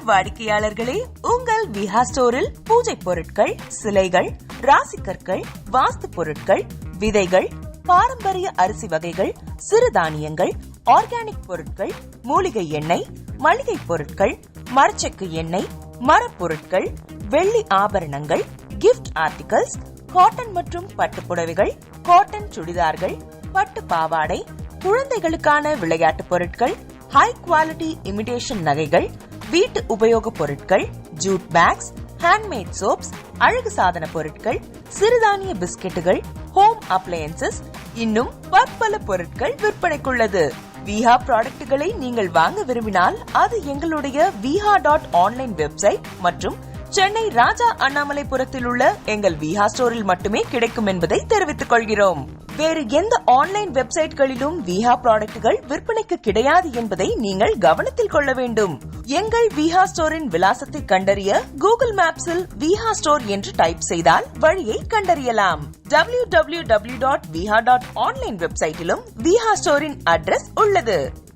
வாடிக்கையாளர்களே, உங்கள் விஹா ஸ்டோரில் பூஜை பொருட்கள், சிலைகள், ராசிக்கற்கள், வாஸ்து பொருட்கள், விதைகள், பாரம்பரிய அரிசி வகைகள், சிறுதானியங்கள், ஆர்கானிக் பொருட்கள், மூலிகை எண்ணெய், மளிகை பொருட்கள், மரச்செக்கு எண்ணெய், மரப்பொருட்கள், வெள்ளி ஆபரணங்கள், கிஃப்ட் ஆர்டிகல்ஸ், காட்டன் மற்றும் பட்டு புடவைகள், காட்டன் சுடிதார்கள், பட்டு பாவாடை, குழந்தைகளுக்கான விளையாட்டு பொருட்கள், ஹை குவாலிட்டி இமிடேஷன் நகைகள், வீட்டு உபயோக பொருட்கள், ஜூட் பேக்ஸ், ஹேண்ட்மேட் சோப்ஸ், அழகு சாதன பொருட்கள், சிறுதானிய பிஸ்கெட்டுகள், ஹோம் அப்ளையன்சஸ், இன்னும் பற்பல பொருட்கள் விற்பனைக்குள்ளது. விஹா ப்ராடக்ட்களை நீங்கள் வாங்க விரும்பினால் அது எங்களுடைய viha.online வெப்சைட் மற்றும் சென்னை ராஜா அண்ணாமலைபுரத்தில் உள்ள எங்கள் விஹா ஸ்டோரில் மட்டுமே கிடைக்கும் என்பதை தெரிவித்துக் கொள்கிறோம். வேறு எந்த ஆன்லைன் வெப்சைட்களிலும் விஹா ப்ராடக்ட்கள் விற்பனைக்கு கிடையாது என்பதை நீங்கள் கவனத்தில் கொள்ள வேண்டும். எங்கள் விஹா ஸ்டோரின் விலாசத்தை கண்டறிய கூகுள் மேப்ஸில் விஹா ஸ்டோர் என்று டைப் செய்தால் வழியை கண்டறியலாம். www.viha.online வெப்சைட்டிலும் விஹா ஸ்டோரின் அட்ரஸ் உள்ளது.